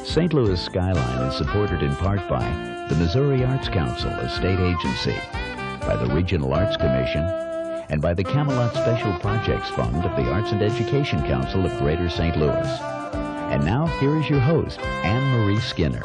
St. Louis Skyline is supported in part by the Missouri Arts Council, a state agency, by the Regional Arts Commission, and by the Camelot Special Projects Fund of the Arts and Education Council of Greater St. Louis. And now, here is your host, Anne-Marie Skinner.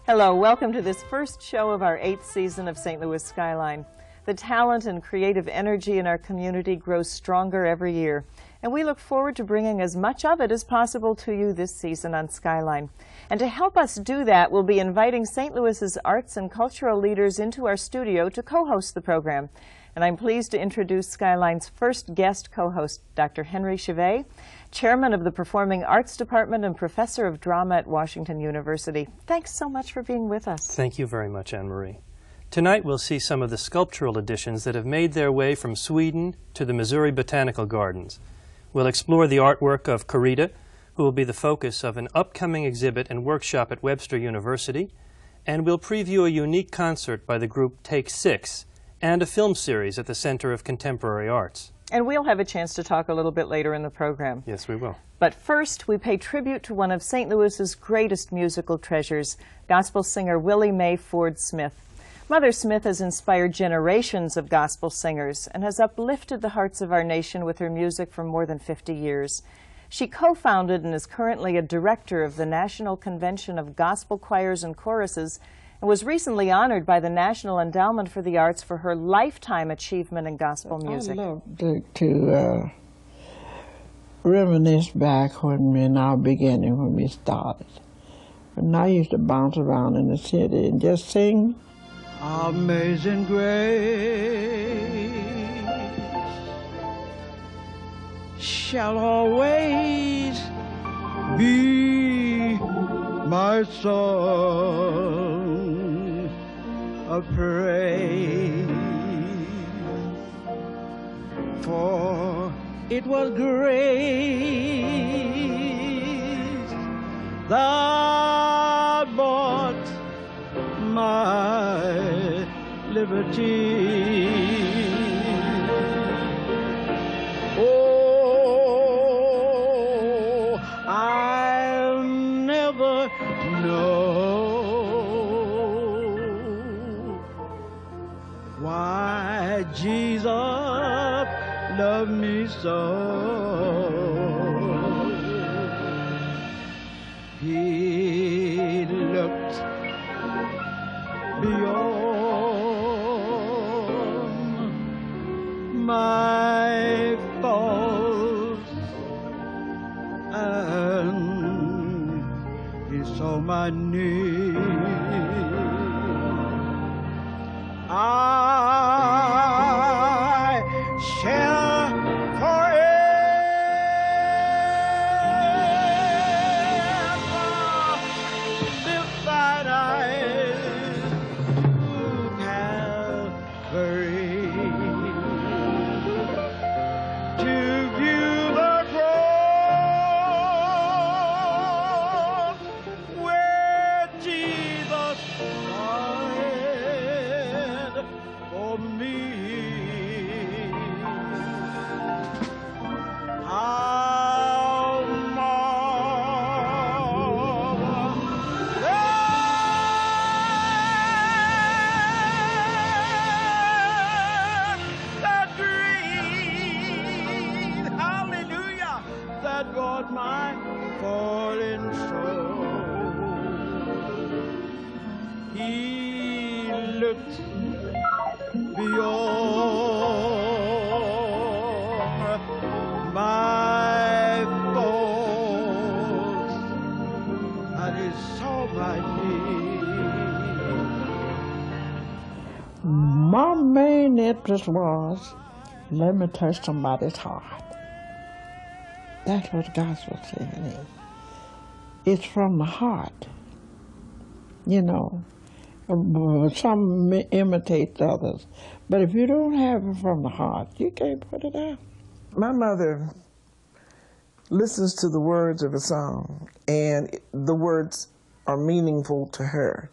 Hello, welcome to this first show of our 8th season of St. Louis Skyline. The talent and creative energy in our community grows stronger every year, and we look forward to bringing as much of it as possible to you this season on Skyline. And to help us do that, we'll be inviting St. Louis's arts and cultural leaders into our studio to co-host the program. And I'm pleased to introduce Skyline's first guest co-host, Dr. Henry Chevet, Chairman of the Performing Arts Department and Professor of Drama at Washington University. Thanks so much for being with us. Thank you very much, Anne-Marie. Tonight we'll see some of the sculptural additions that have made their way from Sweden to the Missouri Botanical Gardens. We'll explore the artwork of Carita, who will be the focus of an upcoming exhibit and workshop at Webster University, and we'll preview a unique concert by the group Take 6 and a film series at the Center of Contemporary Arts. And we'll have a chance to talk a little bit later in the program. Yes, we will. But first, we pay tribute to one of St. Louis's greatest musical treasures, gospel singer Willie Mae Ford Smith. Mother Smith has inspired generations of gospel singers and has uplifted the hearts of our nation with her music for more than 50 years. She co-founded and is currently a director of the National Convention of Gospel Choirs and Choruses and was recently honored by the National Endowment for the Arts for her lifetime achievement in gospel music. I love to reminisce back in our beginning when we started. And I used to bounce around in the city and just sing Amazing Grace shall always be my song of praise, for it was grace that bought my liberty. Oh, I'll never know why Jesus loved me so. He looked beyond my faults, and he saw my need. I shall forever lift thine eyes to Calvary to view the cross where Jesus died for me. How marvelous that great, hallelujah, that brought my fallen soul. He looked beyond my faults, and he saw my need. My main interest was, let me touch somebody's heart. That's what gospel singing is. It's from the heart, you know. Some imitate others, but if you don't have it from the heart, you can't put it out. My mother listens to the words of a song, and the words are meaningful to her.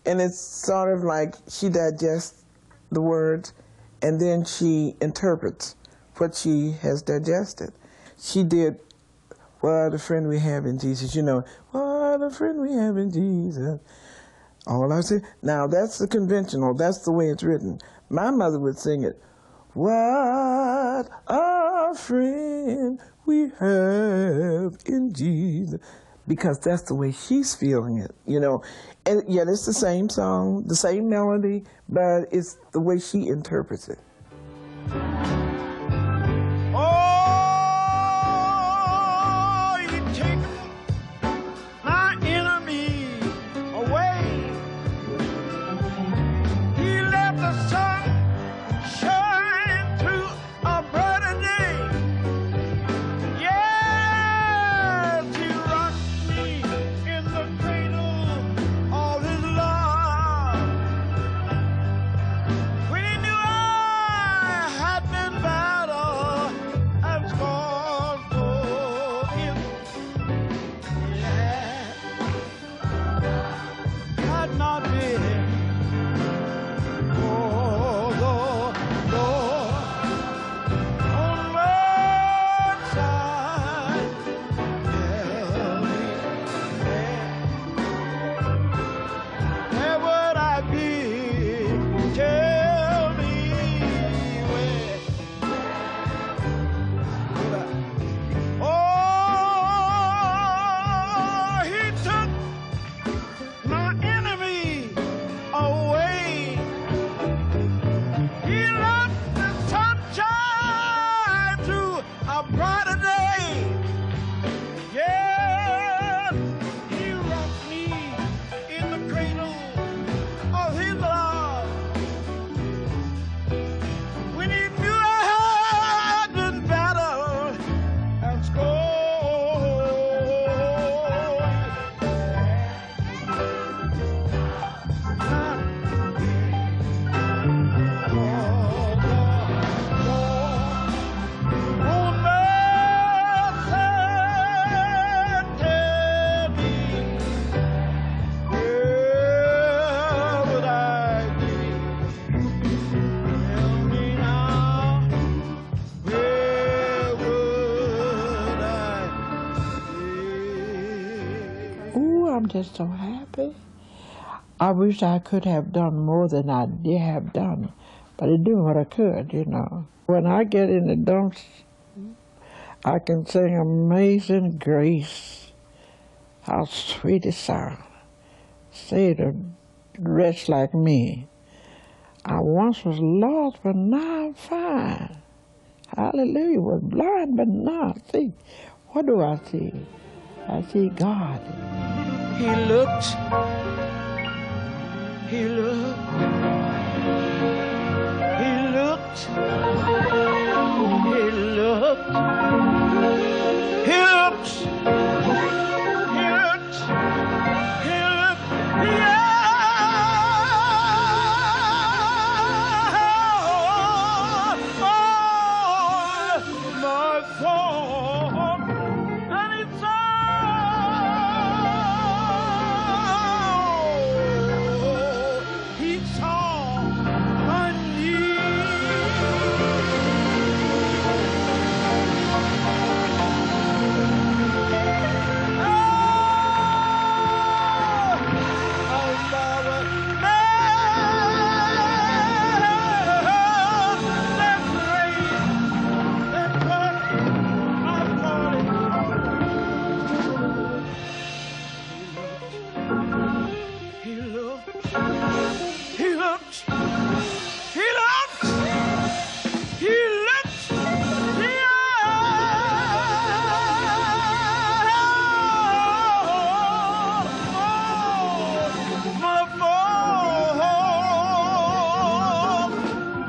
And it's sort of like she digests the words, and then she interprets what she has digested. She did, "What a friend we have in Jesus," you know, "What what a friend we have in Jesus. All I say, now that's the conventional, that's the way it's written. My mother would sing it, what a friend we have in Jesus. Because that's the way she's feeling it, you know. And yet it's the same song, the same melody, but it's the way she interprets it. Oh, you take my enemy away. He let the sun shine through a brighter day. Yes, he rocked me in the cradle of his love. When he knew I had been battered and scorned for him, yeah, had not been for the Lord on my side. Tell me where would I be? Tell me where would I? Oh, he took my enemy away. He left the sunshine through a brighter day. Yes, he rocked me in the cradle of his love. When he knew I had been battered and scorned. Ooh, I'm just so happy. I wish I could have done more than I did have done, but I do what I could, you know. When I get in the dumps, I can sing Amazing Grace. How sweet it sounds. Say to wretch like me, I once was lost, but now I'm fine. Hallelujah, was blind, but now see. What do I see? I see God. He looked, he looked, he looked, he looked, he looked, he looked, he looked, yeah. Oh, my God, and it's he saw my He looked, he looked, he looked, he looked, my fault,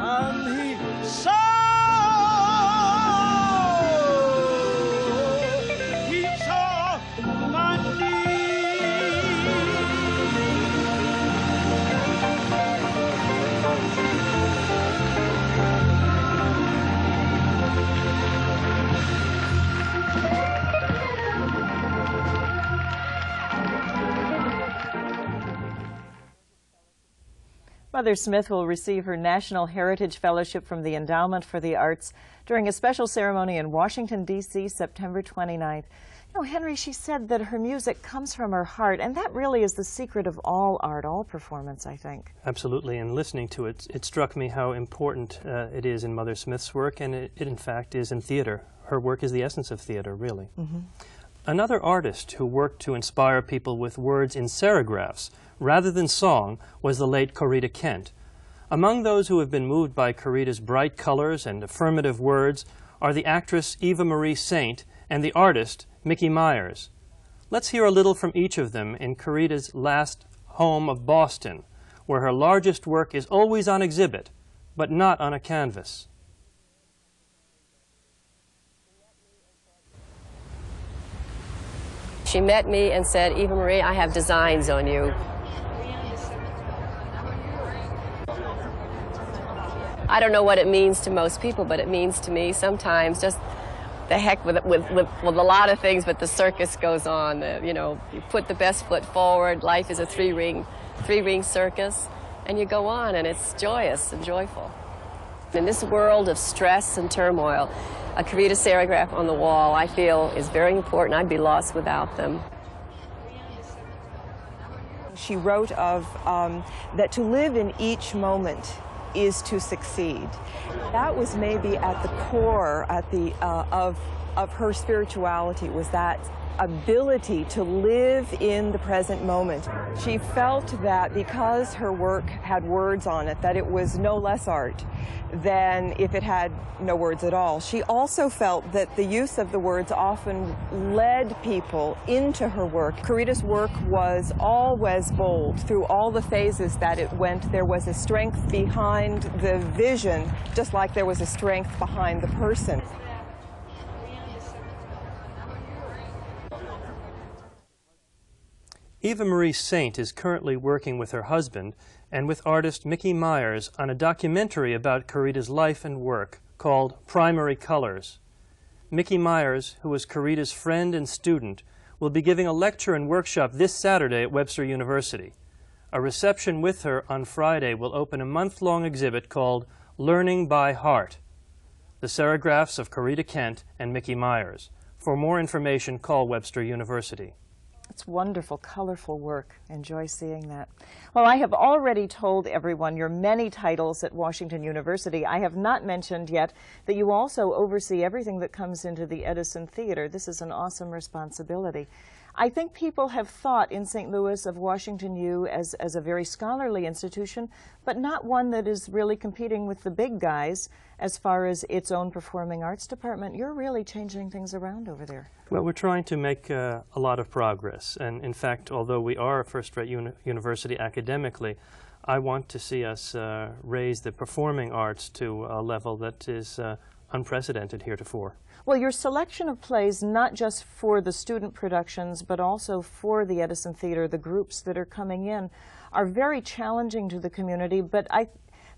and he saw my Mother Smith will receive her National Heritage Fellowship from the Endowment for the Arts during a special ceremony in Washington, D.C., September 29th. Oh, Henry, she said that her music comes from her heart, and that really is the secret of all art, all performance, I think. Absolutely, and listening to it, it struck me how important it is in Mother Smith's work, and it in fact is in theater. Her work is the essence of theater, really. Mm-hmm. Another artist who worked to inspire people with words in serigraphs rather than song was the late Corita Kent. Among those who have been moved by Corita's bright colors and affirmative words are the actress Eva Marie Saint and the artist Mickey Myers. Let's hear a little from each of them in Corita's last home of Boston, where her largest work is always on exhibit, but not on a canvas. She met me and said, "Eva Marie, I have designs on you." I don't know what it means to most people, but it means to me sometimes just the heck with a lot of things, but the circus goes on. You know, you put the best foot forward. Life is a three-ring circus, and you go on, and it's joyous and joyful. In this world of stress and turmoil, a Corita serigraph on the wall, I feel, is very important. I'd be lost without them. She wrote of that to live in each moment is to succeed. That was maybe at the core of her spirituality, was that ability to live in the present moment. She felt that because her work had words on it, that it was no less art than if it had no words at all. She also felt that the use of the words often led people into her work. Corita's work was always bold. Through all the phases that it went, there was a strength behind the vision, just like there was a strength behind the person. Eva Marie Saint is currently working with her husband and with artist Mickey Myers on a documentary about Corita's life and work called Primary Colors. Mickey Myers, who was Corita's friend and student, will be giving a lecture and workshop this Saturday at Webster University. A reception with her on Friday will open a month-long exhibit called Learning by Heart, the serigraphs of Corita Kent and Mickey Myers. For more information, call Webster University. It's wonderful, colorful work. Enjoy seeing that. Well, I have already told everyone your many titles at Washington University. I have not mentioned yet that you also oversee everything that comes into the Edison Theater. This is an awesome responsibility. I think people have thought in St. Louis of Washington U as a very scholarly institution, but not one that is really competing with the big guys as far as its own performing arts department. You're really changing things around over there. Well, we're trying to make a lot of progress. And in fact, although we are a first-rate university academically, I want to see us raise the performing arts to a level that is unprecedented heretofore. Well, your selection of plays, not just for the student productions, but also for the Edison Theater, the groups that are coming in, are very challenging to the community, but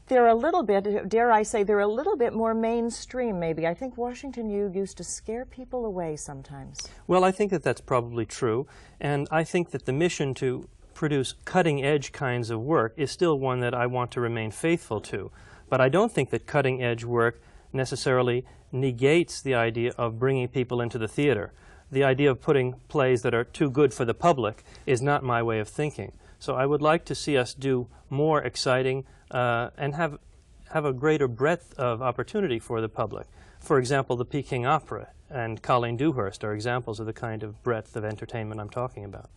they're a little bit, dare I say, they're a little bit more mainstream, maybe. I think Washington U used to scare people away sometimes. Well, I think that that's probably true, and I think that the mission to produce cutting-edge kinds of work is still one that I want to remain faithful to. But I don't think that cutting-edge work necessarily negates the idea of bringing people into the theater. The idea of putting plays that are too good for the public is not my way of thinking. So I would like to see us do more exciting and have a greater breadth of opportunity for the public. For example, the Peking Opera and Colleen Dewhurst are examples of the kind of breadth of entertainment I'm talking about.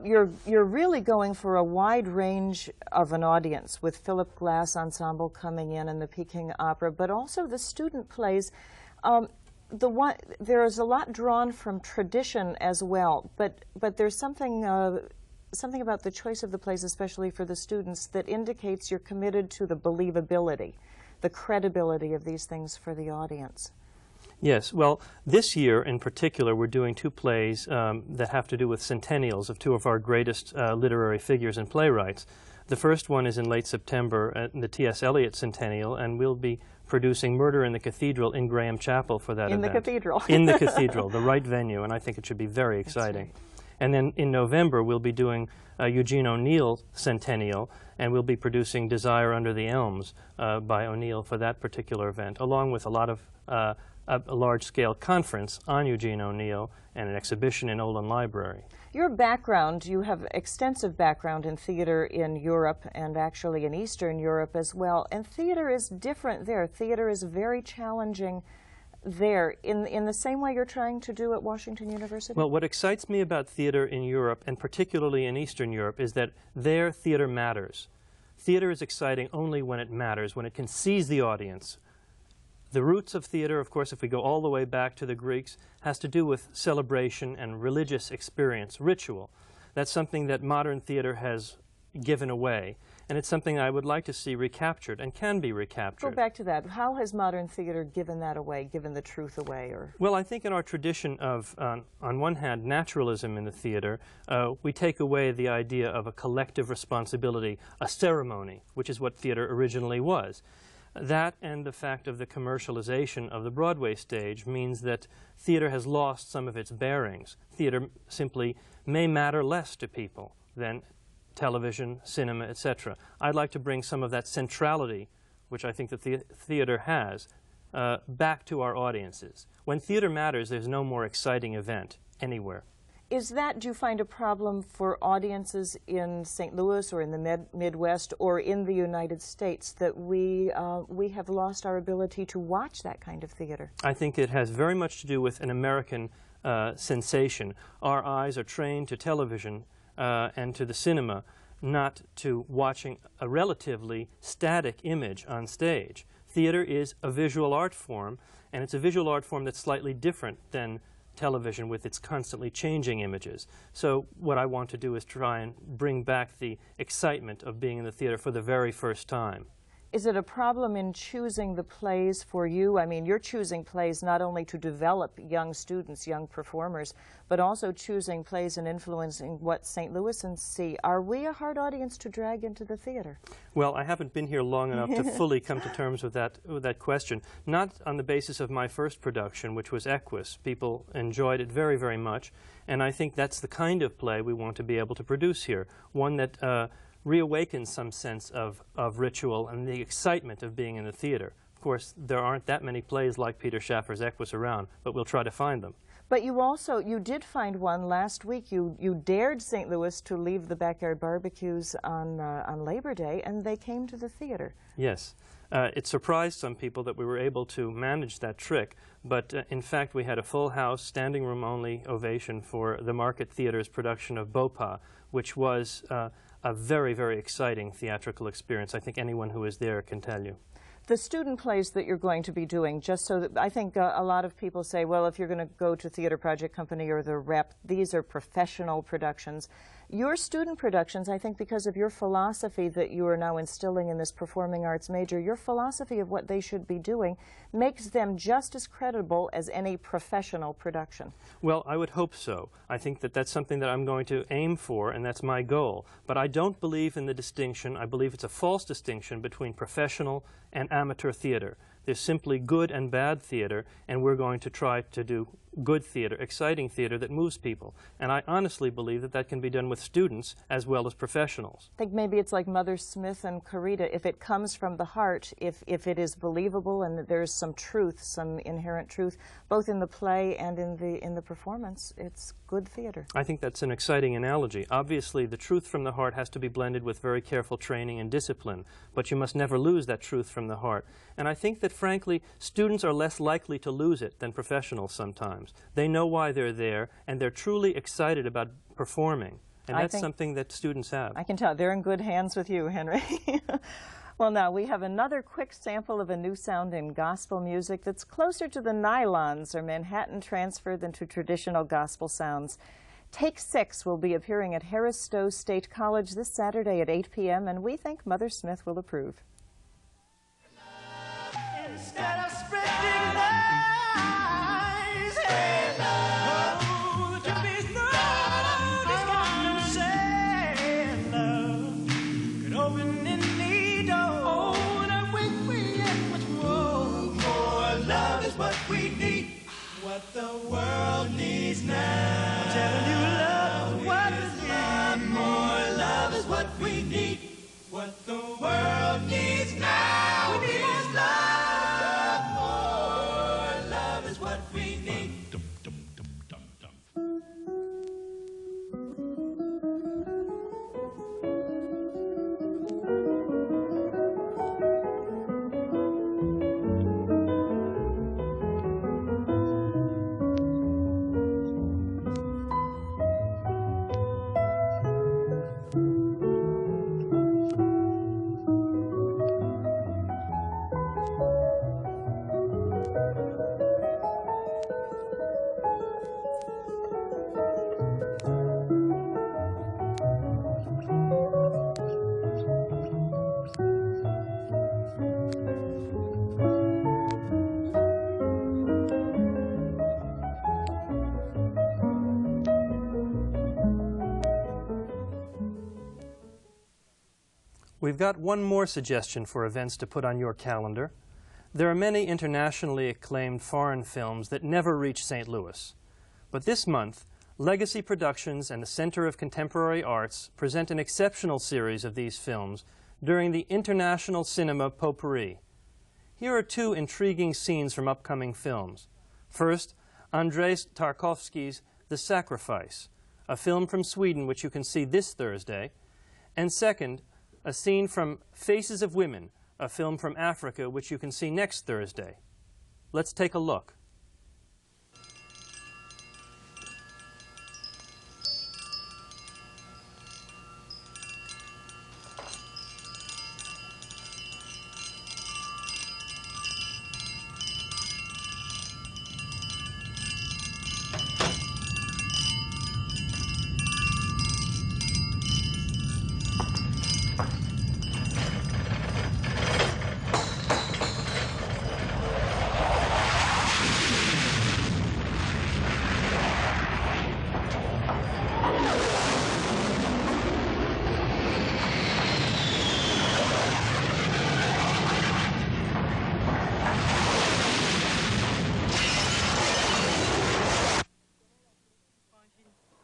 You're really going for a wide range of an audience with Philip Glass Ensemble coming in and the Peking Opera, but also the student plays. There is a lot drawn from tradition as well, but there's something about the choice of the plays, especially for the students, that indicates you're committed to the believability, the credibility of these things for the audience. Yes, well, this year in particular we're doing two plays that have to do with centennials of two of our greatest literary figures and playwrights. The first one is in late September at the T.S. Eliot Centennial, and we'll be producing Murder in the Cathedral in Graham Chapel for that event. In the cathedral. In the cathedral, the right venue, and I think it should be very exciting. Right. And then in November, we'll be doing Eugene O'Neill Centennial, and we'll be producing Desire Under the Elms by O'Neill for that particular event, along with a lot of a large-scale conference on Eugene O'Neill and an exhibition in Olin Library. Your background, you have extensive background in theater in Europe and actually in Eastern Europe as well, and theater is different there. Theater is very challenging there in the same way you're trying to do at Washington University? Well, what excites me about theater in Europe, and particularly in Eastern Europe, is that there theater matters. Theater is exciting only when it matters, when it can seize the audience. The roots of theater, of course, if we go all the way back to the Greeks, has to do with celebration and religious experience, ritual. That's something that modern theater has given away, and it's something I would like to see recaptured and can be recaptured. Go back to that. How has modern theater given that away, given the truth away? Or? Well, I think in our tradition of, on one hand, naturalism in the theater, we take away the idea of a collective responsibility, a ceremony, which is what theater originally was. That and the fact of the commercialization of the Broadway stage means that theater has lost some of its bearings. Theater simply may matter less to people than television, cinema, etc. I'd like to bring some of that centrality, which I think that the theater has, back to our audiences. When theater matters, there's no more exciting event anywhere. Is that, do you find a problem for audiences in St. Louis or in the Midwest or in the United States that we have lost our ability to watch that kind of theater? I think it has very much to do with an American sensation. Our eyes are trained to television and to the cinema, not to watching a relatively static image on stage. Theater is a visual art form, and it's a visual art form that's slightly different than television with its constantly changing images. So what I want to do is try and bring back the excitement of being in the theater for the very first time. Is it a problem in choosing the plays for you? I mean, you're choosing plays not only to develop young students, young performers, but also choosing plays and influencing what St. Louisans see. Are we a hard audience to drag into the theater? Well, I haven't been here long enough to fully come to terms with that question. Not on the basis of my first production, which was Equus. People enjoyed it very, very much, and I think that's the kind of play we want to be able to produce here, one that reawakens some sense of ritual and the excitement of being in the theater. Of course, there aren't that many plays like Peter Schaffer's Equus around, but we'll try to find them. But you did find one last week. You dared St. Louis to leave the backyard barbecues on Labor Day, and they came to the theater. Yes. It surprised some people that we were able to manage that trick, but in fact we had a full house, standing room only ovation for the Market Theater's production of Beaupas, which was a very, very exciting theatrical experience. I think anyone who is there can tell you. The student plays that you're going to be doing, just so that I think a lot of people say, well, if you're going to go to Theater Project Company or the Rep, these are professional productions. Your student productions, I think because of your philosophy that you are now instilling in this performing arts major, your philosophy of what they should be doing makes them just as credible as any professional production. Well, I would hope so. I think that that's something that I'm going to aim for, and that's my goal. But I don't believe in the distinction. I believe it's a false distinction between professional and amateur theater. There's simply good and bad theater, and we're going to try to do good theater, exciting theater that moves people. And I honestly believe that that can be done with students as well as professionals. I think maybe it's like Mother Smith and Corita. If it comes from the heart, if it is believable and that there's some truth, some inherent truth, both in the play and in the performance, it's good theater. I think that's an exciting analogy. Obviously, the truth from the heart has to be blended with very careful training and discipline, but you must never lose that truth from the heart. And I think that, frankly, students are less likely to lose it than professionals sometimes. They know why they're there, and they're truly excited about performing. And that's something that students have. I can tell. They're in good hands with you, Henry. Well, now we have another quick sample of a new sound in gospel music that's closer to the nylons or Manhattan transfer than to traditional gospel sounds. Take 6 will be appearing at Harris Stowe State College this Saturday at 8 p.m., and we think Mother Smith will approve. Instead of spreading lies, hey, oh, the truth is nobody's got to say love could open any door that we and much more. For love is what we need, what the world needs now. I'm telling you, love we've got one more suggestion for events to put on your calendar. There are many internationally acclaimed foreign films that never reach St. Louis. But this month, Legacy Productions and the Center of Contemporary Arts present an exceptional series of these films during the International Cinema Potpourri. Here are two intriguing scenes from upcoming films. First, Andrzej Tarkovsky's The Sacrifice, a film from Sweden which you can see this Thursday. And second, a scene from Faces of Women, a film from Africa which you can see next Thursday. Let's take a look.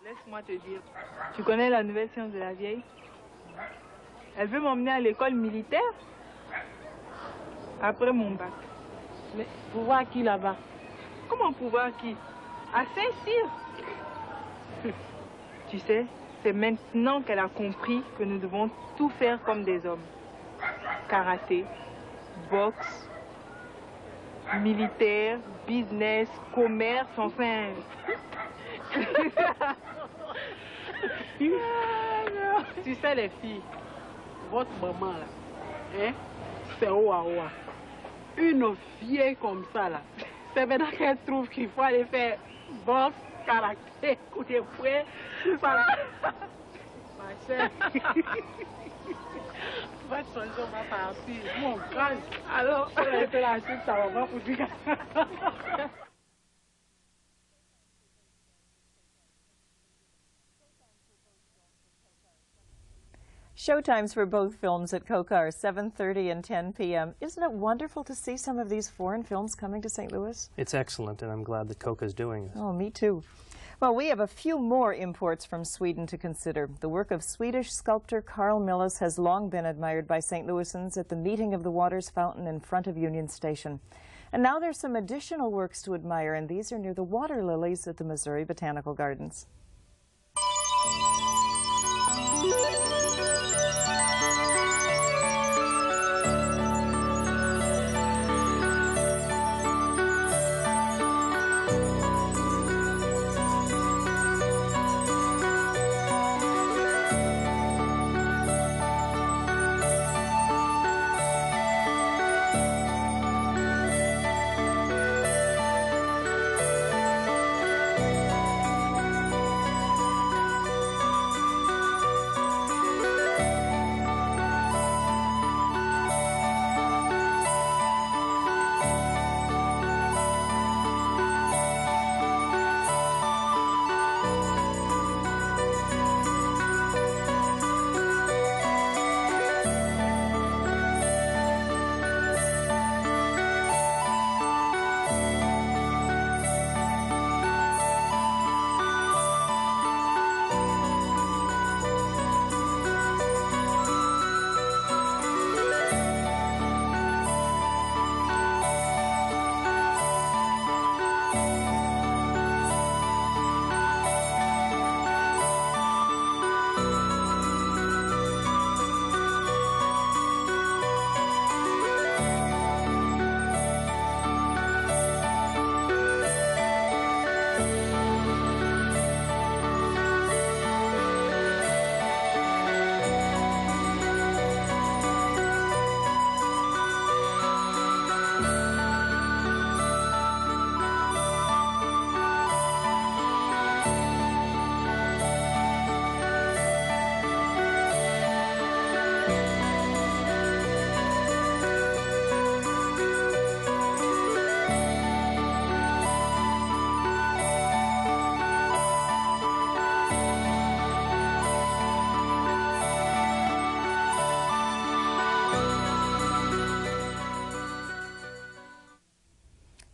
Laisse-moi te dire, tu connais la nouvelle science de la vieille? Elle veut m'emmener à l'école militaire après mon bac. Mais pour voir qui là-bas? Comment pour voir qui? À Saint-Cyr. Tu sais, c'est maintenant qu'elle a compris que nous devons tout faire comme des hommes. Karaté, boxe, militaire, business, commerce, enfin... Tu sais les filles, votre maman là, hein, c'est ouah. Une vieille comme ça là, c'est maintenant qu'elle trouve qu'il faut aller faire boxe, karaté, coup de poing, voilà. Ma chère, votre chanson va partir, mon grand. Alors, on va faire la suite, ça va pour dire. Showtimes for both films at COCA are 7:30 and 10 p.m. Isn't it wonderful to see some of these foreign films coming to St. Louis? It's excellent, and I'm glad that COCA is doing this. Oh, me too. Well, we have a few more imports from Sweden to consider. The work of Swedish sculptor Carl Milles has long been admired by St. Louisans at the Meeting of the Waters fountain in front of Union Station. And now there's some additional works to admire, and these are near the water lilies at the Missouri Botanical Gardens.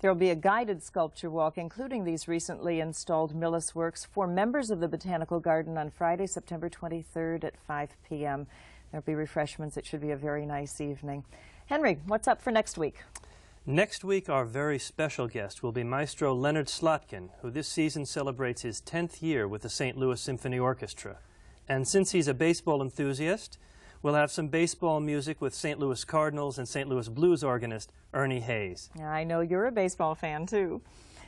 There will be a guided sculpture walk, including these recently installed Millis works, for members of the Botanical Garden on Friday, September 23rd at 5 p.m. There will be refreshments. It should be a very nice evening. Henry, what's up for next week? Next week, our very special guest will be Maestro Leonard Slotkin, who this season celebrates his 10th year with the St. Louis Symphony Orchestra. And since he's a baseball enthusiast, we'll have some baseball music with St. Louis Cardinals and St. Louis Blues organist Ernie Hayes. I know you're a baseball fan, too.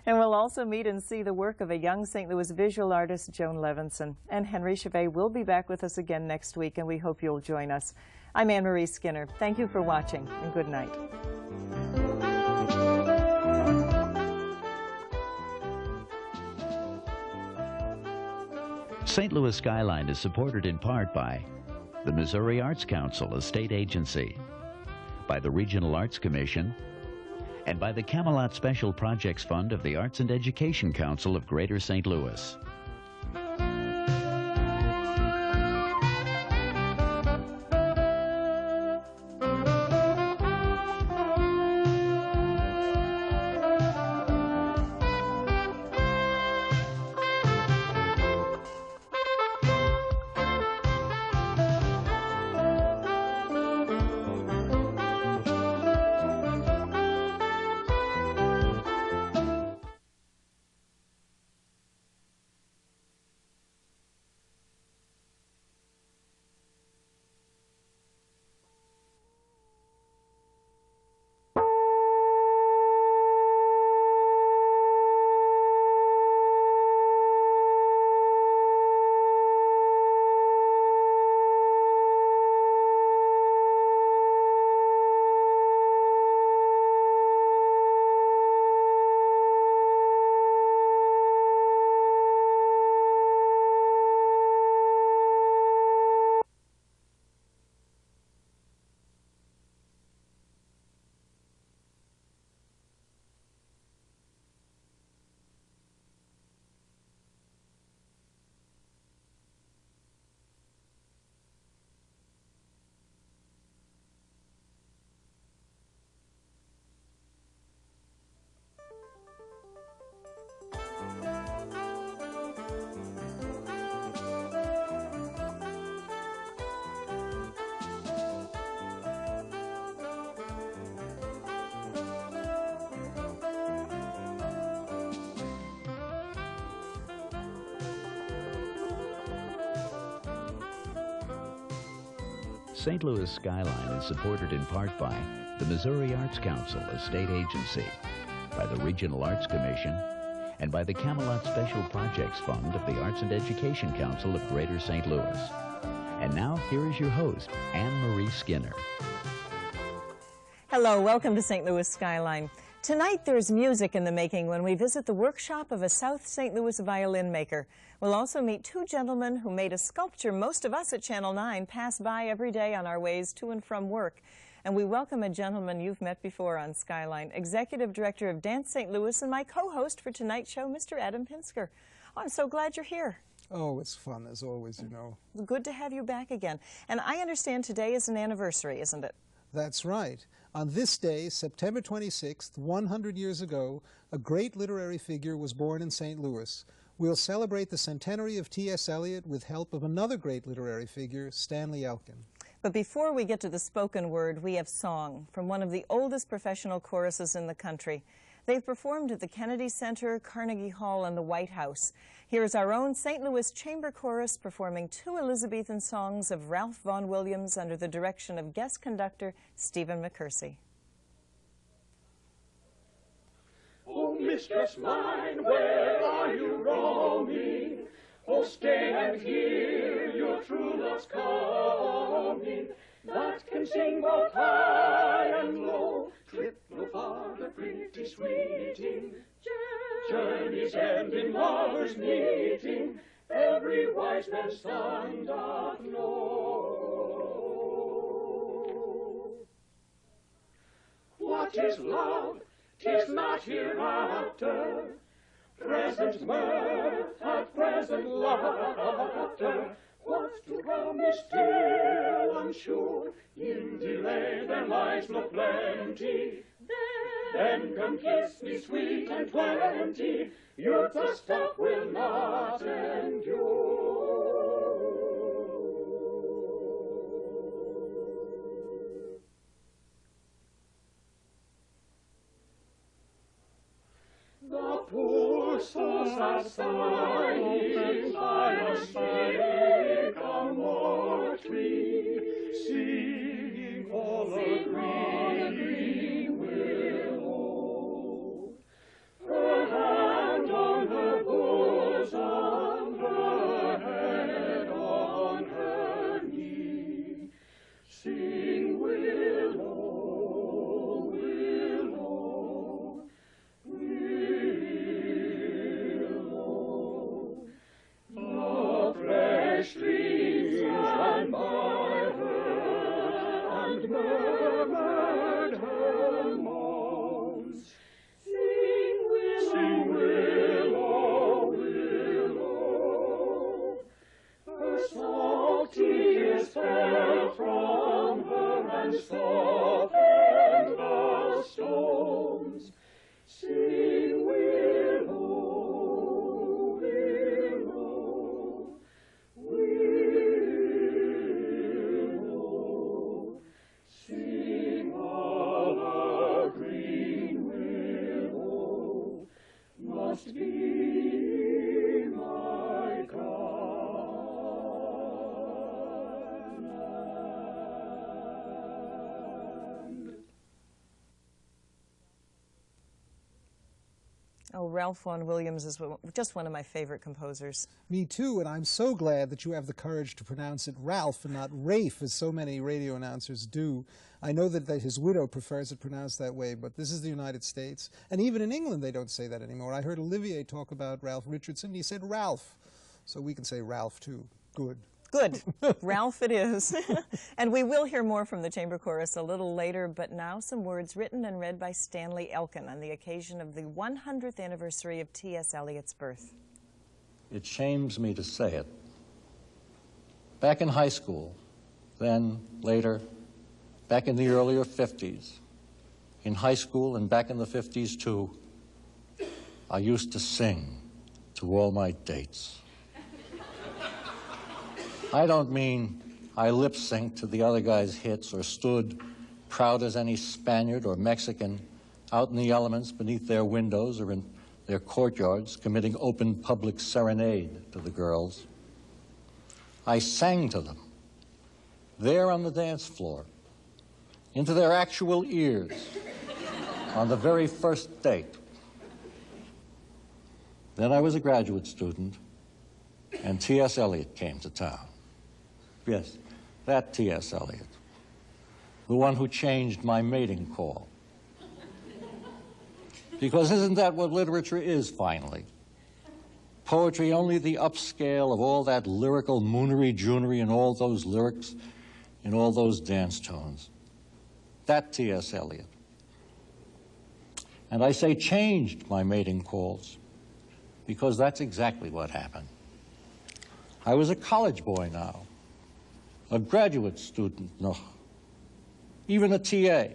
And we'll also meet and see the work of a young St. Louis visual artist, Joan Levinson. And Henry Chevet will be back with us again next week, and we hope you'll join us. I'm Anne-Marie Skinner. Thank you for watching, and good night. St. Louis Skyline is supported in part by the Missouri Arts Council, a state agency, by the Regional Arts Commission, and by the Camelot Special Projects Fund of the Arts and Education Council of Greater St. Louis. St. Louis Skyline is supported in part by the Missouri Arts Council, a state agency, by the Regional Arts Commission, and by the Camelot Special Projects Fund of the Arts and Education Council of Greater St. Louis. And now, here is your host, Anne-Marie Skinner. Hello, welcome to St. Louis Skyline. Tonight there's music in the making when we visit the workshop of a South St. Louis violin maker. We'll also meet two gentlemen who made a sculpture most of us at Channel 9 pass by every day on our ways to and from work. And we welcome a gentleman you've met before on Skyline, Executive Director of Dance St. Louis and my co-host for tonight's show, Mr. Adam Pinsker. Oh, I'm so glad you're here. Oh, it's fun as always, you know. Good to have you back again. And I understand today is an anniversary, isn't it? That's right. On this day, September 26th, 100 years ago, a great literary figure was born in St. Louis. We'll celebrate the centenary of T.S. Eliot with help of another great literary figure, Stanley Elkin. But before we get to the spoken word, we have song from one of the oldest professional choruses in the country. They've performed at the Kennedy Center, Carnegie Hall, and the White House. Here's our own St. Louis Chamber Chorus performing two Elizabethan songs of Ralph Vaughan Williams under the direction of guest conductor Stephen McCursey. Oh, mistress mine, where are you roaming? Oh, stay and hear your true love's coming. That can sing both high and low, trip no farther, pretty sweeting. Journeys end in lovers meeting, every wise man's son doth know. What is love? 'Tis not hereafter, present mirth at present laughter. What's to come is still unsure, in delay there lies no plenty. then come kiss me sweet and 20. Youth the stuff will not endure. The poor souls are sighing by a sycamore tree, singing all a green willow. Her hand on her bosom, her head on her knee, sing willow, willow, willow. The fresh trees ran by her and murmured her moans. Sing willow, willow. Her soft tears fell from her and softened the stones. Sing willow, willow, willow. Sing all a green willow must be my garland. Oh, Ralph Vaughan Williams is just one of my favorite composers. Me too, and I'm so glad that you have the courage to pronounce it Ralph and not Rafe, as so many radio announcers do. I know that his widow prefers it pronounced that way, but this is the United States. And even in England, they don't say that anymore. I heard Olivier talk about Ralph Richardson. He said Ralph. So we can say Ralph, too. Good. Good. Ralph it is. And we will hear more from the chamber chorus a little later, but now some words written and read by Stanley Elkin on the occasion of the 100th anniversary of T.S. Eliot's birth. It shames me to say it. Back in high school, then, later, back in the earlier 50s, in high school and back in the 50s too, I used to sing to all my dates. I don't mean I lip-synced to the other guy's hits or stood, proud as any Spaniard or Mexican, out in the elements beneath their windows or in their courtyards committing open public serenade to the girls. I sang to them, there on the dance floor, into their actual ears, on the very first date. Then I was a graduate student, and T.S. Eliot came to town. Yes, that T.S. Eliot, the one who changed my mating call. Because isn't that what literature is, finally? Poetry only the upscale of all that lyrical moonery-joonery and all those lyrics in all those dance tones. That T.S. Eliot. And I say changed my mating calls because that's exactly what happened. I was a college boy now, a graduate student, no, even a TA,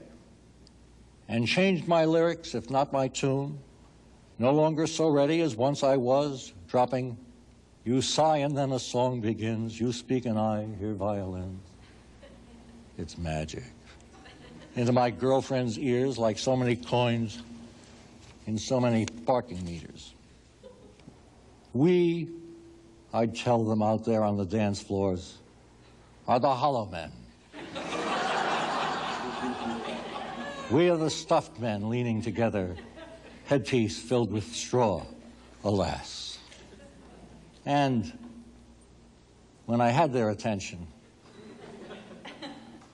and changed my lyrics, if not my tune, no longer so ready as once I was, dropping, you sigh and then a song begins, you speak and I hear violins. It's magic. Into my girlfriend's ears like so many coins in so many parking meters. We, I'd tell them out there on the dance floors, are the hollow men. We are the stuffed men leaning together, headpiece filled with straw, alas. And when I had their attention,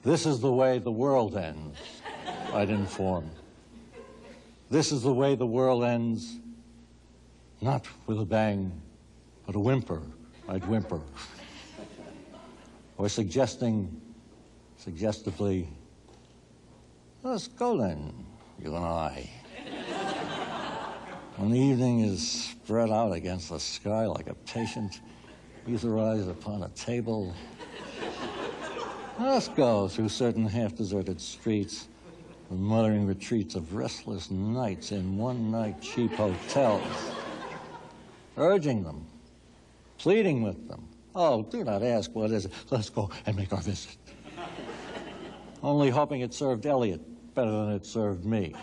this is the way the world ends, I'd inform. This is the way the world ends, not with a bang, but a whimper, I'd whimper. Or suggestively, let's go then, you and I. When the evening is spread out against the sky like a patient etherized upon a table, let's go through certain half-deserted streets the mothering retreats of restless nights in one-night cheap hotels, urging them, pleading with them. Oh, do not ask, what is it? Let's go and make our visit. Only hoping it served Elliot better than it served me.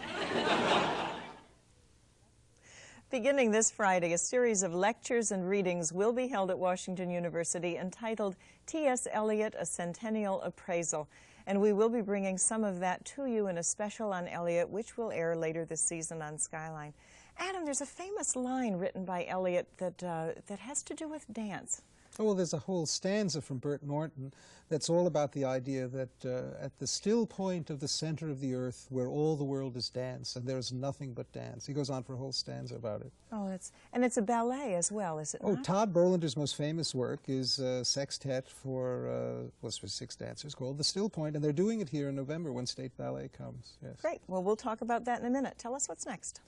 Beginning this Friday, a series of lectures and readings will be held at Washington University entitled T.S. Eliot, A Centennial Appraisal. And we will be bringing some of that to you in a special on Eliot, which will air later this season on Skyline. Adam, there's a famous line written by Eliot that has to do with dance. Oh, well, there's a whole stanza from Bert Norton that's all about the idea that at the still point of the center of the earth where all the world is dance, and there's nothing but dance. He goes on for a whole stanza about it. Oh, and it's a ballet as well, is it not? Oh, Todd Bolander's most famous work is a sextet for 6 dancers called The Still Point, and they're doing it here in November when State Ballet comes. Yes. Great. Well, we'll talk about that in a minute. Tell us what's next.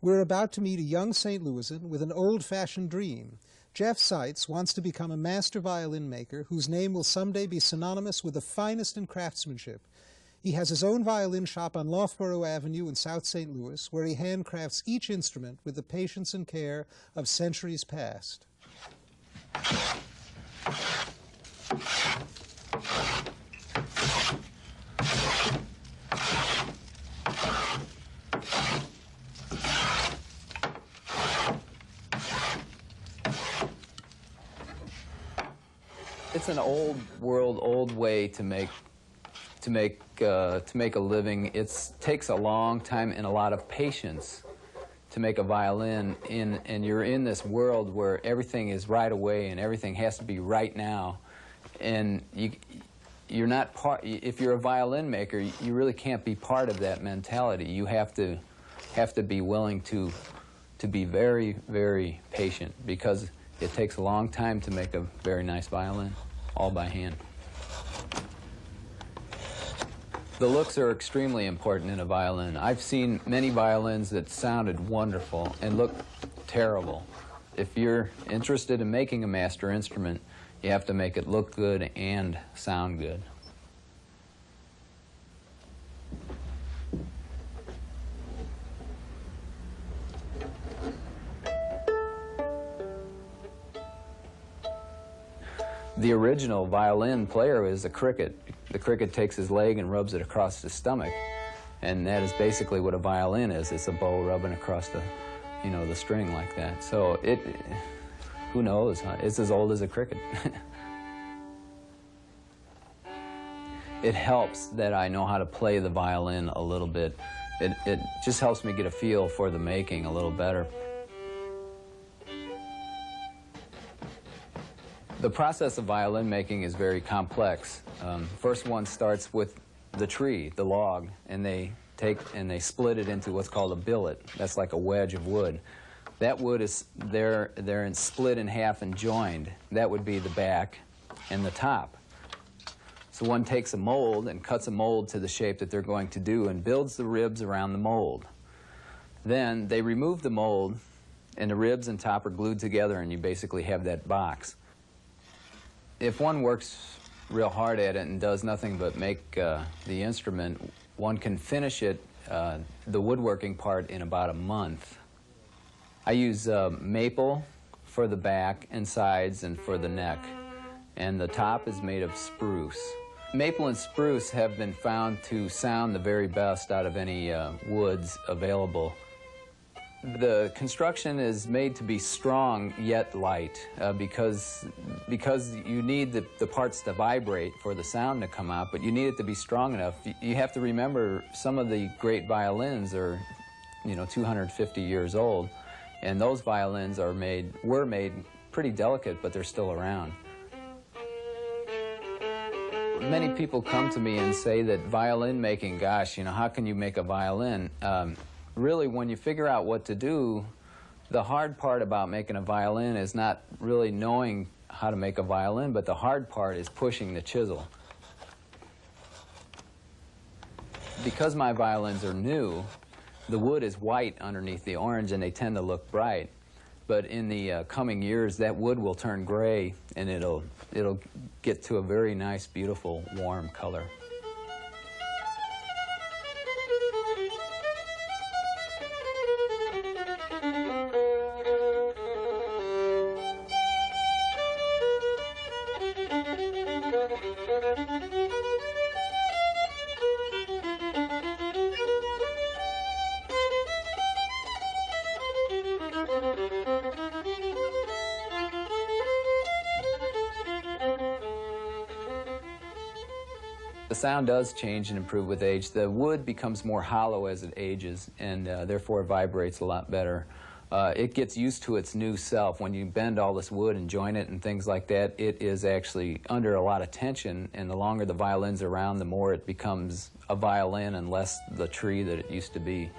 We're about to meet a young St. Louisan with an old-fashioned dream. Jeff Seitz wants to become a master violin maker whose name will someday be synonymous with the finest in craftsmanship. He has his own violin shop on Loughborough Avenue in South St. Louis, where he handcrafts each instrument with the patience and care of centuries past. It's an old world, old way to make a living. It takes a long time and a lot of patience to make a violin. And you're in this world where everything is right away and everything has to be right now. And you're not part. If you're a violin maker, you really can't be part of that mentality. You have to be willing to be very, very patient, because it takes a long time to make a very nice violin, all by hand. The looks are extremely important in a violin. I've seen many violins that sounded wonderful and looked terrible. If you're interested in making a master instrument, you have to make it look good and sound good. The original violin player is a cricket. The cricket takes his leg and rubs it across his stomach, and that is basically what a violin is. It's a bow rubbing across the, the string like that. So who knows? It's as old as a cricket. It helps that I know how to play the violin a little bit. It just helps me get a feel for the making a little better. The process of violin making is very complex. First one starts with the tree, the log, and they split it into what's called a billet. That's like a wedge of wood. That wood is they're split in half and joined. That would be the back and the top. So one takes a mold and cuts a mold to the shape that they're going to do and builds the ribs around the mold. Then they remove the mold, and the ribs and top are glued together, and you basically have that box. If one works real hard at it and does nothing but make the instrument, one can finish it, the woodworking part, in about a month. I use maple for the back and sides and for the neck, and the top is made of spruce. Maple and spruce have been found to sound the very best out of any woods available. The construction is made to be strong yet light because you need the parts to vibrate for the sound to come out, but you need it to be strong enough. You have to remember some of the great violins are 250 years old, and those violins were made pretty delicate, but they're still around. Many people come to me and say that violin making, gosh, how can you make a violin? Really, when you figure out what to do, the hard part about making a violin is not really knowing how to make a violin, but the hard part is pushing the chisel. Because my violins are new, the wood is white underneath the orange, and they tend to look bright. But in the coming years, that wood will turn gray, and it'll get to a very nice, beautiful, warm color. The sound does change and improve with age. The wood becomes more hollow as it ages, and therefore vibrates a lot better. It gets used to its new self. When you bend all this wood and join it and things like that, it is actually under a lot of tension, and the longer the violin's around, the more it becomes a violin and less the tree that it used to be.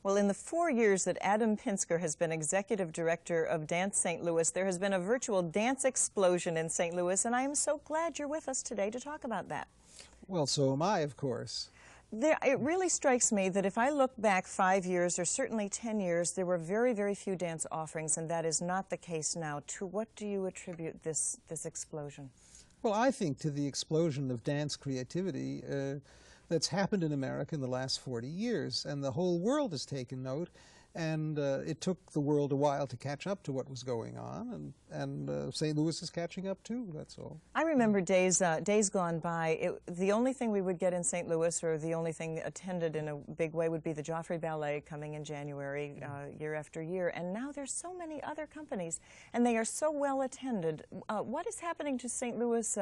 Well, in the 4 years that Adam Pinsker has been Executive Director of Dance St. Louis, there has been a virtual dance explosion in St. Louis, and I am so glad you're with us today to talk about that. Well, so am I, of course. It really strikes me that if I look back 5 years, or certainly 10 years, there were very, very few dance offerings, and that is not the case now. To what do you attribute this explosion? Well, I think to the explosion of dance creativity that's happened in America in the last 40 years, and the whole world has taken note, and it took the world a while to catch up to what was going on, and St. Louis is catching up too, that's all. I remember days gone by, the only thing we would get in St. Louis, or the only thing attended in a big way, would be the Joffrey Ballet coming in January year after year, and now there's so many other companies, and they are so well attended. What is happening to St. Louis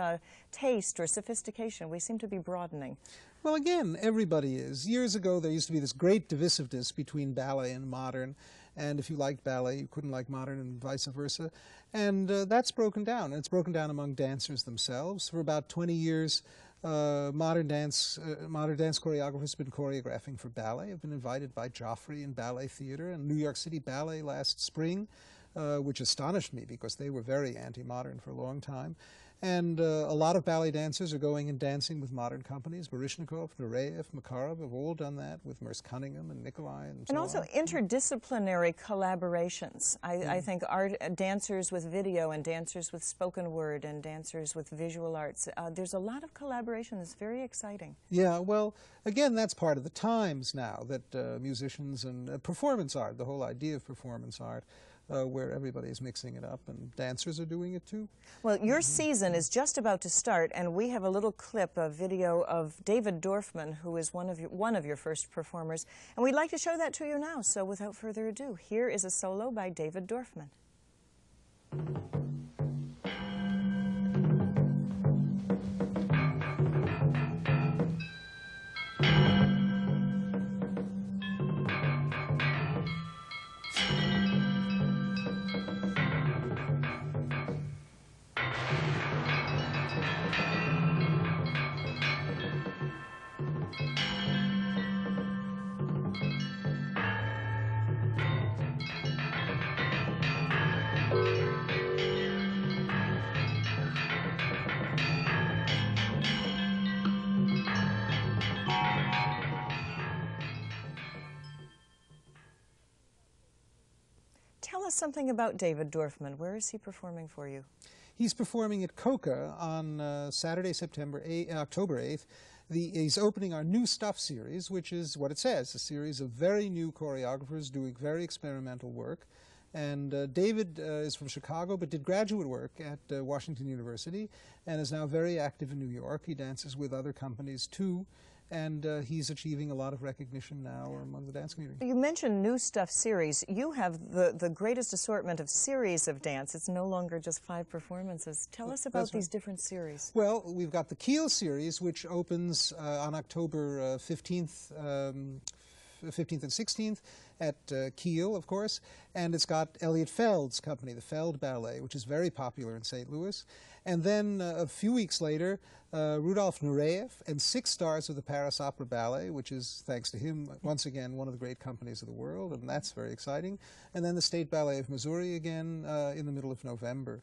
taste or sophistication? We seem to be broadening. Well, again, everybody is. Years ago, there used to be this great divisiveness between ballet and modern, and if you liked ballet, you couldn't like modern, and vice versa. And that's broken down, and it's broken down among dancers themselves. For about 20 years, modern dance choreographers have been choreographing for ballet. I've been invited by Joffrey in Ballet Theater and New York City Ballet last spring, which astonished me because they were very anti-modern for a long time. And a lot of ballet dancers are going and dancing with modern companies. Baryshnikov, Nureyev, Makarov have all done that with Merce Cunningham and Nikolai and so on. And also interdisciplinary collaborations. I think dancers with video and dancers with spoken word and dancers with visual arts. There's a lot of collaboration that's very exciting. Yeah, well, again, that's part of the times now, that musicians and performance art, the whole idea of performance art, where everybody is mixing it up, and dancers are doing it too. Well, your season is just about to start, and we have a little clip, a video of David Dorfman, who is one of your first performers, and we'd like to show that to you now. So without further ado, here is a solo by David Dorfman. Tell us something about David Dorfman. Where is he performing for you? He's performing at Coca on Saturday, October 8th. He's opening our New Stuff series, which is what it says, a series of very new choreographers doing very experimental work. And David is from Chicago, but did graduate work at Washington University and is now very active in New York. He dances with other companies too, and he's achieving a lot of recognition now among the dance community. You mentioned New Stuff series. You have the greatest assortment of series of dance. It's no longer just 5 performances. Tell us about these different series. Well, we've got the Kiel series, which opens on October 15th, 15th and 16th at Kiel, of course, and it's got Elliot Feld's company, the Feld Ballet, which is very popular in St. Louis. And then a few weeks later, Rudolf Nureyev and 6 stars of the Paris Opera Ballet, which is, thanks to him, once again, one of the great companies of the world, and that's very exciting. And then the State Ballet of Missouri again in the middle of November.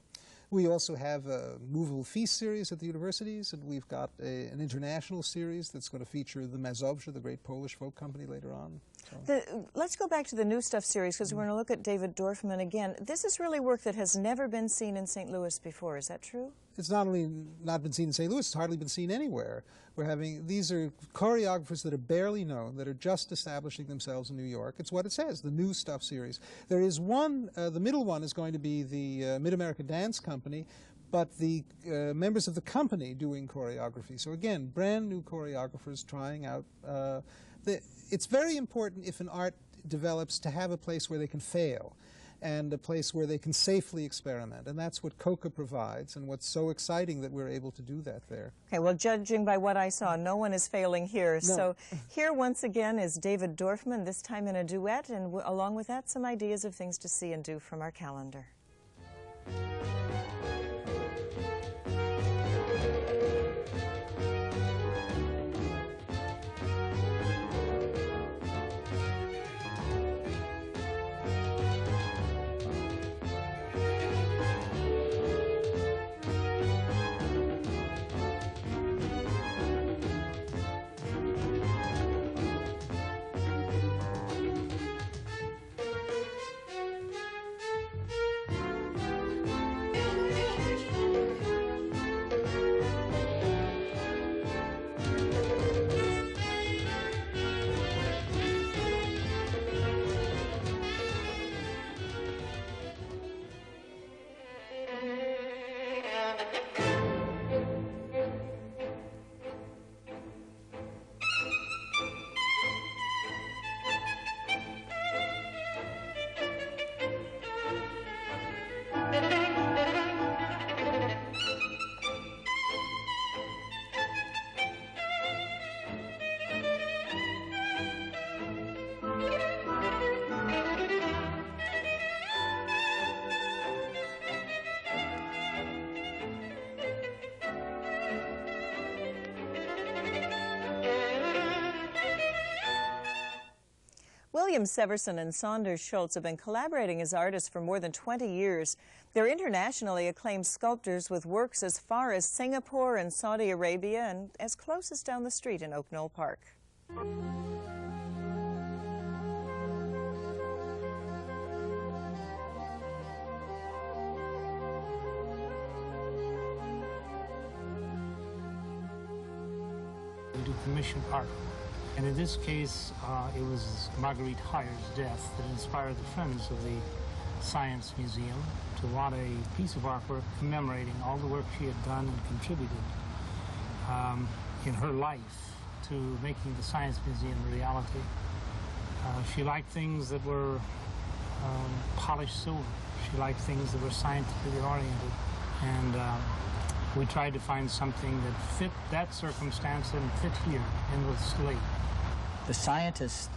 We also have a movable feast series at the universities, and we've got an international series that's going to feature the Mazovsza, the great Polish folk company, later on. So. Let's go back to the New Stuff series, because we're going to look at David Dorfman again. This is really work that has never been seen in St. Louis before. Is that true? It's not only not been seen in St. Louis, it's hardly been seen anywhere. These are choreographers that are barely known, that are just establishing themselves in New York. It's what it says, the New Stuff series. There is one, the middle one is going to be the Mid-America Dance Company, but the members of the company doing choreography. So again, brand new choreographers trying out. It's very important if an art develops to have a place where they can fail, and a place where they can safely experiment. And that's what COCA provides, and what's so exciting that we're able to do that there. Okay, well, judging by what I saw, no one is failing here. No. So here once again is David Dorfman, this time in a duet, and along with that, some ideas of things to see and do from our calendar. William Severson and Saunders Schultz have been collaborating as artists for more than 20 years. They're internationally acclaimed sculptors with works as far as Singapore and Saudi Arabia and as close as down the street in Oak Knoll Park. We do commission art. And in this case, it was Marguerite Hayer's death that inspired the Friends of the Science Museum to want a piece of artwork commemorating all the work she had done and contributed in her life to making the Science Museum a reality. She liked things that were polished silver. She liked things that were scientifically oriented. And we tried to find something that fit that circumstance and fit here in the slate. The scientists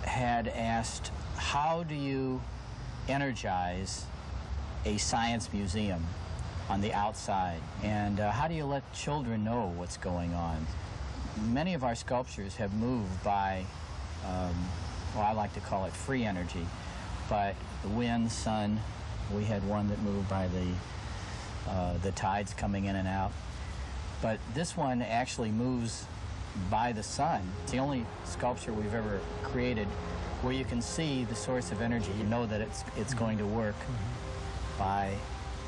had asked, how do you energize a science museum on the outside? And how do you let children know what's going on? Many of our sculptures have moved by, well, I like to call it free energy, but the wind, sun, we had one that moved by the tides coming in and out. But this one actually moves by the sun. It's the only sculpture we've ever created where you can see the source of energy. You know that it's going to work by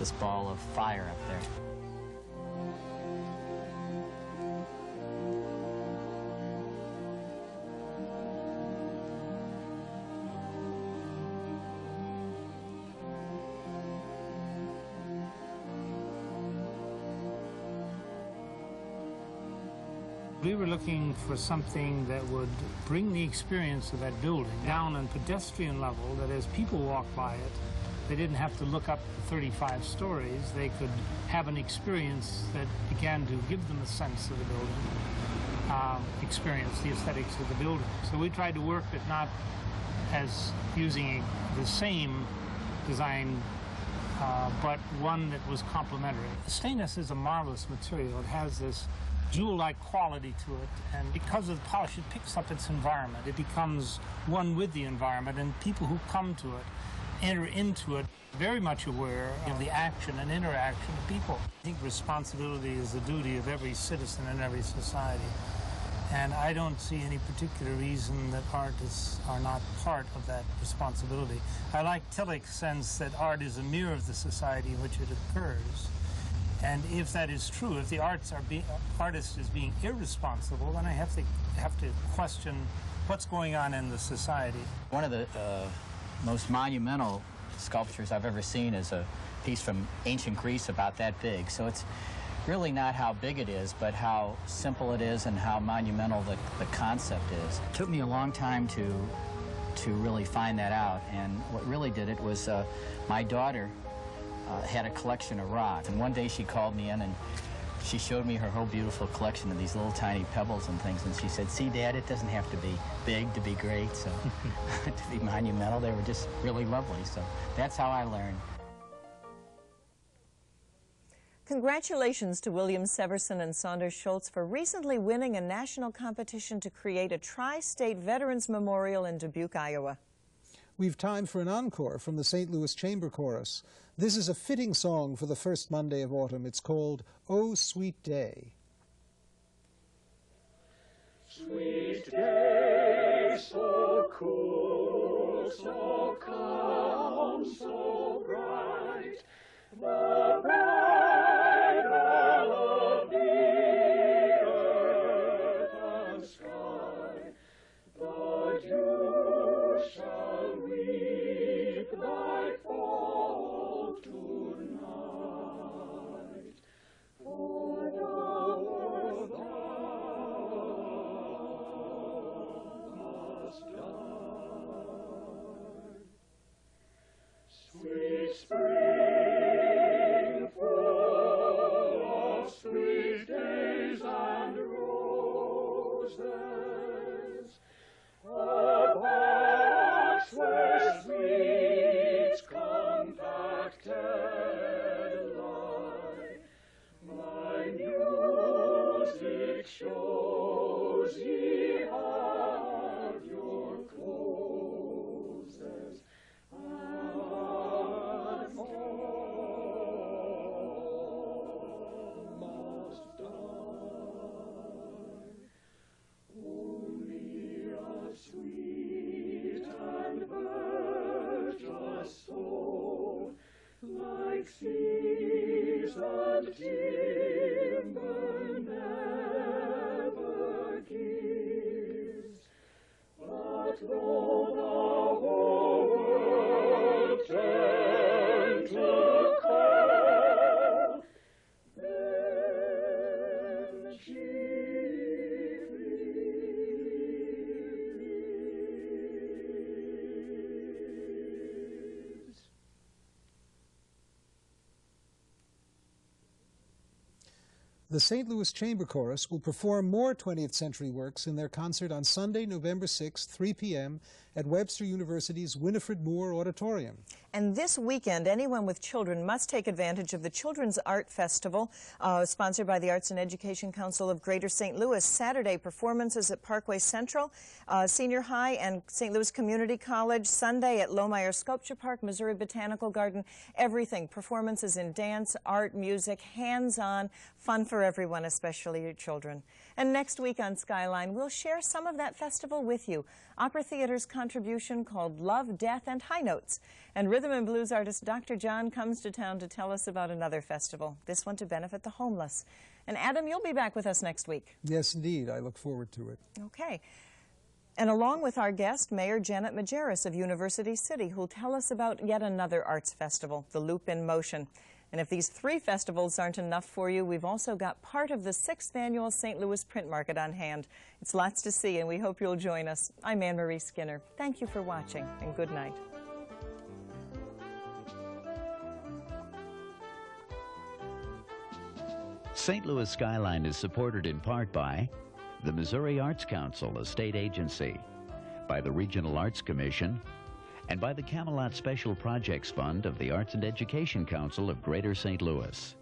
this ball of fire up there. We were looking for something that would bring the experience of that building down on pedestrian level, that as people walked by it, they didn't have to look up the 35 stories. They could have an experience that began to give them a sense of the building. experience the aesthetics of the building. So we tried to work it not as using the same design, but one that was complementary. Stainless is a marvelous material. It has this jewel-like quality to it, and because of the polish, it picks up its environment. It becomes one with the environment, and people who come to it enter into it very much aware of the action and interaction of people. I think responsibility is the duty of every citizen in every society, and I don't see any particular reason that artists are not part of that responsibility. I like Tillich's sense that art is a mirror of the society in which it occurs. And if that is true, if the artist is being irresponsible, then I have to question what's going on in the society. One of the most monumental sculptures I've ever seen is a piece from ancient Greece about that big. So it's really not how big it is, but how simple it is and how monumental the concept is. It took me a long time to really find that out, and what really did it was my daughter had a collection of rocks, and one day she called me in and she showed me her whole beautiful collection of these little tiny pebbles and things, and she said, "See, Dad, it doesn't have to be big to be great, so to be monumental. They were just really lovely." So that's how I learned. Congratulations to William Severson and Saunders Schultz for recently winning a national competition to create a tri-state Veterans Memorial in Dubuque, Iowa. We've time for an encore from the St. Louis Chamber Chorus. This is a fitting song for the first Monday of autumn. It's called "Oh, Sweet Day." Sweet day, so cool, so calm, so bright, the bridal of the earth and sky, the dew shall weep thy fall tonight, for thou must die. Sweet spring, full of sweet days and roses, a box where sweets compacted lie, my music shows ye have your closes, and all must die. Only a sweet and virtuous soul, like seas and timber, never gives. But though the whole world turn to coal, then she lives. The St. Louis Chamber Chorus will perform more 20th century works in their concert on Sunday, November 6, 3 p.m. at Webster University's Winifred Moore Auditorium. And this weekend, anyone with children must take advantage of the Children's Art Festival, sponsored by the Arts and Education Council of Greater St. Louis. Saturday, performances at Parkway Central, Senior High, and St. Louis Community College. Sunday at Lohmeyer Sculpture Park, Missouri Botanical Garden. Everything. Performances in dance, art, music, hands-on, fun for everyone, especially your children. And next week on Skyline, we'll share some of that festival with you. Opera Theater's contribution called Love, Death, and High Notes. And rhythm and blues artist Dr. John comes to town to tell us about another festival, this one to benefit the homeless. And Adam, you'll be back with us next week. Yes, indeed. I look forward to it. Okay. And along with our guest, Mayor Janet Majerus of University City, who'll tell us about yet another arts festival, the Loop in Motion. And if these 3 festivals aren't enough for you, we've also got part of the 6th annual St. Louis Print Market on hand. It's lots to see, and we hope you'll join us. I'm Anne-Marie Skinner. Thank you for watching, and good night. St. Louis Skyline is supported in part by the Missouri Arts Council, a state agency, by the Regional Arts Commission, and by the Camelot Special Projects Fund of the Arts and Education Council of Greater St. Louis.